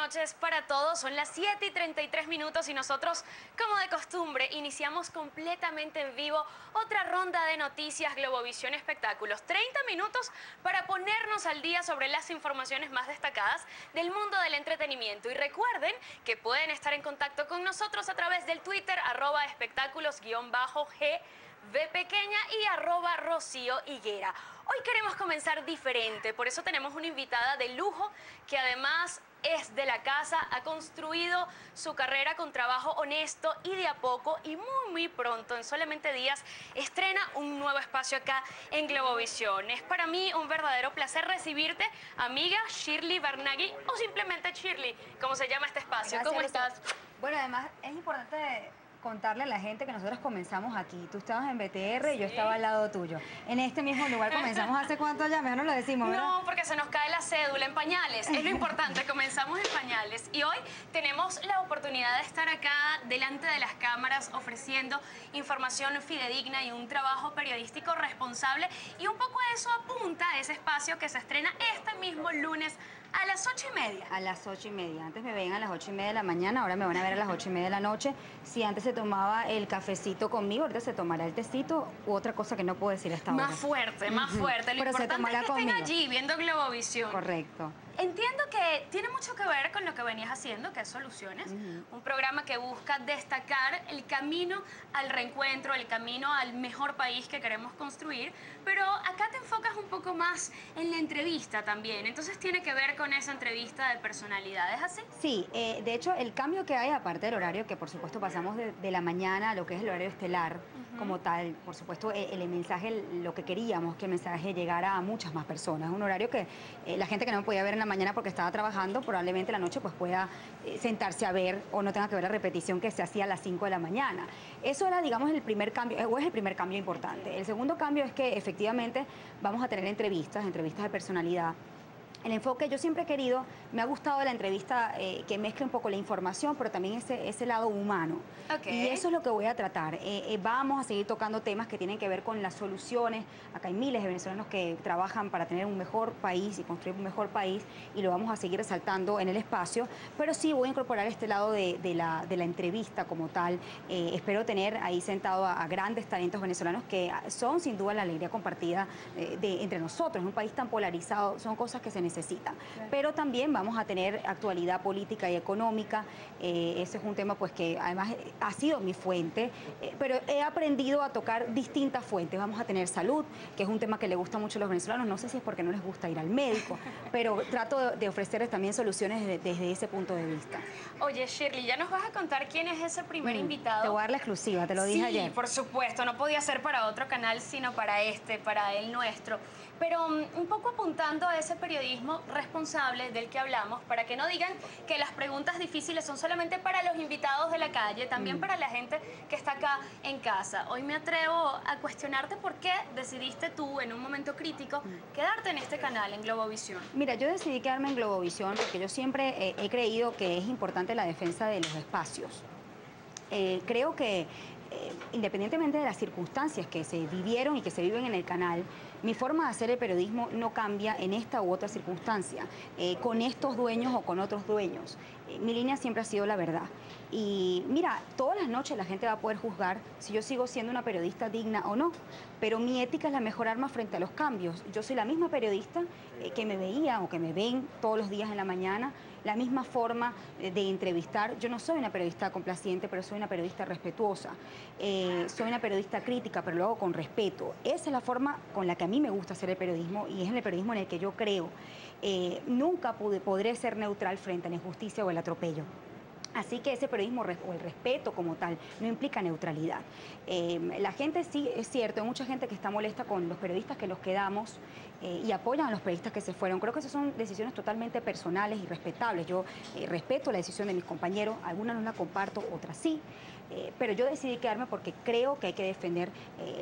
noches para todos. Son las 7:33 y nosotros, como de costumbre, iniciamos completamente en vivo otra ronda de noticias Globovisión Espectáculos. 30 minutos para ponernos al día sobre las informaciones más destacadas del mundo del entretenimiento. Y recuerden que pueden estar en contacto con nosotros a través del Twitter, @espectáculos_G. V pequeña y @Rocío Higuera. Hoy queremos comenzar diferente, por eso tenemos una invitada de lujo que además es de la casa, ha construido su carrera con trabajo honesto y de a poco y muy pronto, en solamente días, estrena un nuevo espacio acá en Globovisión. Es para mí un verdadero placer recibirte, amiga Shirley Barnaghi, o simplemente Shirley, como se llama este espacio. Gracias, ¿Cómo estás? Bueno, además es importante contarle a la gente que nosotros comenzamos aquí. Tú estabas en BTR y yo estaba al lado tuyo. En este mismo lugar comenzamos hace cuánto ya, mejor no lo decimos, ¿verdad? No, porque se nos cae la cédula en pañales. Es lo importante, comenzamos en pañales. Y hoy tenemos la oportunidad de estar acá delante de las cámaras ofreciendo información fidedigna y un trabajo periodístico responsable. Y un poco eso apunta a ese espacio que se estrena este mismo lunes a las 8:30. A las 8:30. Antes me ven a las 8:30 de la mañana, ahora me van a ver a las 8:30 de la noche. Si antes se tomaba el cafecito conmigo, ahorita se tomará el tecito u otra cosa que no puedo decir hasta ahora. Más fuerte, más fuerte. Lo Pero se importante tomará es que estén conmigo. allí viendo Globovisión. Correcto. Entiendo que tiene mucho que ver con lo que venías haciendo, que es Soluciones, un programa que busca destacar el camino al reencuentro, el camino al mejor país que queremos construir, pero acá te enfocas un poco más en la entrevista también, entonces tiene que ver con esa entrevista de personalidad, ¿es así? Sí, de hecho el cambio que hay, aparte del horario, que por supuesto pasamos de la mañana a lo que es el horario estelar, como tal, por supuesto el mensaje, lo que queríamos que el mensaje llegara a muchas más personas, un horario que la gente que no me podía ver en la mañana porque estaba trabajando, probablemente la noche pues pueda sentarse a ver o no tenga que ver la repetición que se hacía a las 5 de la mañana. Eso era, digamos, el primer cambio, o es el primer cambio importante. El segundo cambio es que efectivamente vamos a tener entrevistas de personalidad. El enfoque, yo siempre he querido, me ha gustado la entrevista que mezcle un poco la información, pero también ese lado humano. Y eso es lo que voy a tratar. Vamos a seguir tocando temas que tienen que ver con las soluciones. Acá hay miles de venezolanos que trabajan para tener un mejor país y construir un mejor país, y lo vamos a seguir resaltando en el espacio. Pero sí voy a incorporar este lado de la entrevista como tal. Espero tener ahí sentado a grandes talentos venezolanos que son sin duda la alegría compartida entre nosotros. En un país tan polarizado, son cosas que se necesitan. Pero también vamos a tener actualidad política y económica. Ese es un tema pues que además ha sido mi fuente, pero he aprendido a tocar distintas fuentes. Vamos a tener salud, que es un tema que le gusta mucho a los venezolanos. No sé si es porque no les gusta ir al médico, pero trato de ofrecerles también soluciones desde ese punto de vista. Oye, Shirley, ¿ya nos vas a contar quién es ese primer invitado? Te voy a dar la exclusiva, te lo dije ayer. Sí, por supuesto, no podía ser para otro canal, sino para para el nuestro. Pero un poco apuntando a ese periodismo responsable del que hablamos, para que no digan que las preguntas difíciles son solamente para los invitados de la calle, también para la gente que está acá en casa. Hoy me atrevo a cuestionarte por qué decidiste tú, en un momento crítico, quedarte en este canal, en Globovisión. Mira, yo decidí quedarme en Globovisión porque yo siempre he creído que es importante la defensa de los espacios. Creo que independientemente de las circunstancias que se vivieron y que se viven en el canal, mi forma de hacer el periodismo no cambia en esta u otra circunstancia, con estos dueños o con otros dueños. Mi línea siempre ha sido la verdad. Y mira, todas las noches la gente va a poder juzgar si yo sigo siendo una periodista digna o no, pero mi ética es la mejor arma frente a los cambios. Yo soy la misma periodista que me veía o que me ven todos los días en la mañana, la misma forma de entrevistar. Yo no soy una periodista complaciente, pero soy una periodista respetuosa. Soy una periodista crítica, pero lo hago con respeto. Esa es la forma con la que a mí me gusta hacer el periodismo y es en el periodismo en el que yo creo. Nunca podré ser neutral frente a la injusticia o el atropello. Así que ese periodismo o el respeto como tal no implica neutralidad. La gente sí, es cierto, hay mucha gente que está molesta con los periodistas que nos quedamos y apoyan a los periodistas que se fueron. Creo que esas son decisiones totalmente personales y respetables. Yo respeto la decisión de mis compañeros, algunas no la comparto, otras sí. pero yo decidí quedarme porque creo que hay que defender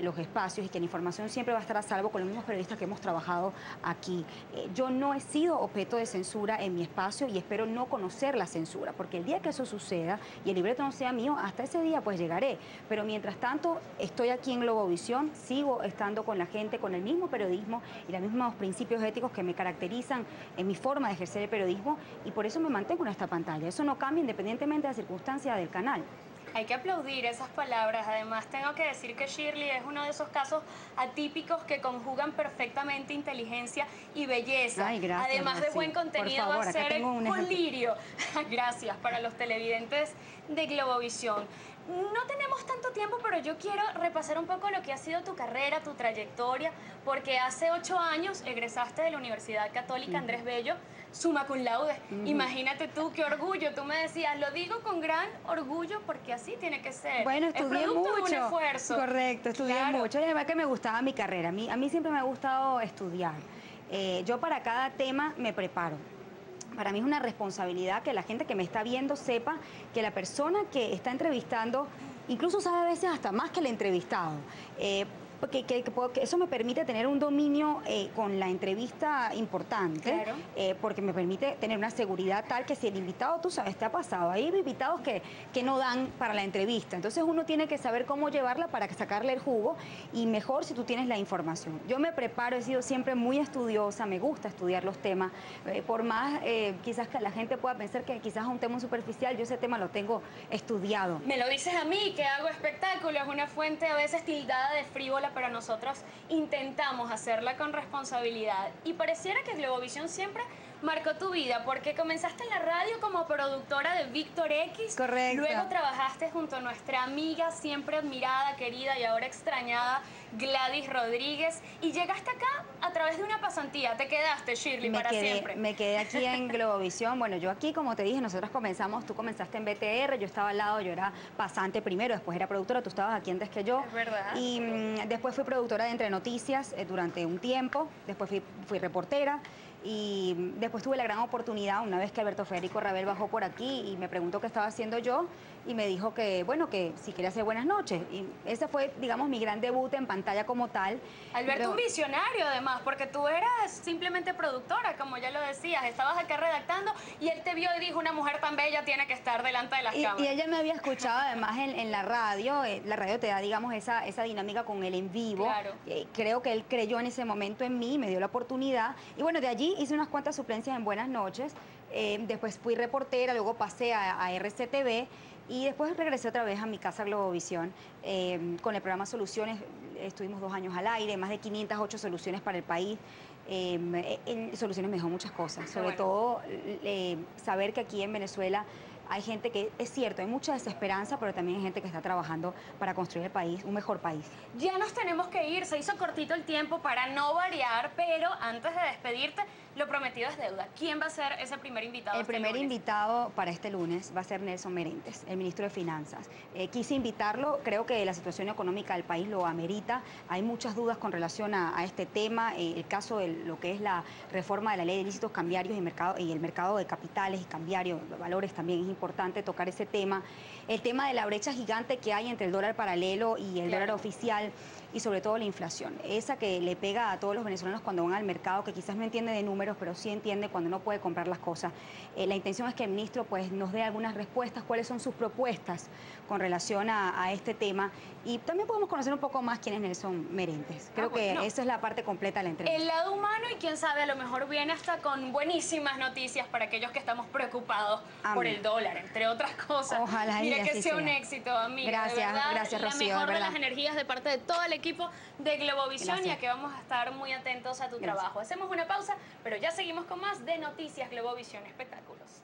los espacios y que la información siempre va a estar a salvo con los mismos periodistas que hemos trabajado aquí. Yo no he sido objeto de censura en mi espacio y espero no conocer la censura, porque el día que eso suceda y el libreto no sea mío, hasta ese día pues llegaré. Pero mientras tanto, estoy aquí en Globovisión, sigo estando con la gente, con el mismo periodismo y los mismos principios éticos que me caracterizan en mi forma de ejercer el periodismo, y por eso me mantengo en esta pantalla. Eso no cambia independientemente de la circunstancia del canal. Hay que aplaudir esas palabras. Además, tengo que decir que Shirley es uno de esos casos atípicos que conjugan perfectamente inteligencia y belleza. Ay, gracias, además de buen contenido, por favor, va a ser el un colirio. Gracias para los televidentes de Globovisión. No tenemos tanto tiempo, pero yo quiero repasar un poco lo que ha sido tu carrera, tu trayectoria, porque hace 8 años egresaste de la Universidad Católica Andrés Bello, summa cum laude. Imagínate tú, qué orgullo. Tú me decías, lo digo con gran orgullo porque así tiene que ser. Bueno, estudié es producto mucho. De un esfuerzo. Correcto, estudié mucho. Y además que me gustaba mi carrera. A mí siempre me ha gustado estudiar. Yo para cada tema me preparo. Para mí es una responsabilidad que la gente que me está viendo sepa que la persona que está entrevistando incluso sabe a veces hasta más que el entrevistado. Que eso me permite tener un dominio con la entrevista importante, claro. Porque me permite tener una seguridad tal que si el invitado, tú sabes, te ha pasado. Hay invitados que no dan para la entrevista, entonces uno tiene que saber cómo llevarla para sacarle el jugo, y mejor si tú tienes la información. Yo me preparo, he sido siempre muy estudiosa, me gusta estudiar los temas, por más quizás que la gente pueda pensar que quizás es un tema superficial, yo ese tema lo tengo estudiado. Me lo dices a mí, que hago espectáculos, es una fuente a veces tildada de frívola, pero nosotros intentamos hacerla con responsabilidad. Y pareciera que Globovisión siempre marcó tu vida, porque comenzaste en la radio como productora de Víctor X. Correcto. Luego trabajaste junto a nuestra amiga, siempre admirada, querida y ahora extrañada, Gladys Rodríguez. Y llegaste acá a través de una pasantía. Te quedaste, Shirley, para siempre. Me quedé aquí en Globovisión. Bueno, yo aquí, como te dije, nosotros comenzamos, tú comenzaste en BTR, yo estaba al lado, yo era pasante primero, después era productora, tú estabas aquí antes que yo. Es verdad. Y después fui productora de Entre Noticias durante un tiempo, después fui reportera. Y después tuve la gran oportunidad, una vez que Alberto Federico Rabel bajó por aquí y me preguntó qué estaba haciendo yo, y me dijo que, bueno, que si quería hacer Buenas Noches. Y ese fue, digamos, mi gran debut en pantalla como tal. Alberto, un visionario además, porque tú eras simplemente productora, como ya lo decías, estabas acá redactando y él te vio y dijo, una mujer tan bella tiene que estar delante de las cámaras. Y ella me había escuchado además en la radio te da, digamos, esa dinámica con él en vivo. Claro. Creo que él creyó en ese momento en mí, me dio la oportunidad, y bueno, de allí hice unas cuantas suplencias en Buenas Noches, después fui reportera, luego pasé a RCTV, y después regresé otra vez a mi casa Globovisión con el programa Soluciones. Estuvimos 2 años al aire, más de 508 soluciones para el país. En Soluciones me dejó muchas cosas, sobre todo saber que aquí en Venezuela hay gente que, es cierto, hay mucha desesperanza, pero también hay gente que está trabajando para construir el país, un mejor país. Ya nos tenemos que ir, se hizo cortito el tiempo para no variar, pero antes de despedirte, lo prometido es deuda. ¿Quién va a ser ese primer invitado? El primer invitado para este lunes va a ser Nelson Merentes, el ministro de Finanzas. Quise invitarlo, creo que la situación económica del país lo amerita. Hay muchas dudas con relación a este tema. El caso de lo que es la reforma de la ley de ilícitos cambiarios y el mercado de capitales y cambiarios, valores, también es importante tocar ese tema. El tema de la brecha gigante que hay entre el dólar paralelo y el dólar oficial, y sobre todo la inflación, esa que le pega a todos los venezolanos cuando van al mercado, que quizás no entiende de números, pero sí entiende cuando no puede comprar las cosas. La intención es que el ministro pues, nos dé algunas respuestas, cuáles son sus propuestas con relación a este tema, y también podemos conocer un poco más quién es Nelson Merentes. Creo que esa es la parte completa de la entrevista. El lado humano, y quién sabe, a lo mejor viene hasta con buenísimas noticias para aquellos que estamos preocupados por el dólar, entre otras cosas. Ojalá. Mira que sea un éxito, amiga. Gracias, de verdad, gracias, Rocío. La mejor de las energías de parte de todo el equipo de Globovisión, y a que vamos a estar muy atentos a tu trabajo. Hacemos una pausa, pero ya seguimos con más de Noticias Globovisión Espectáculos.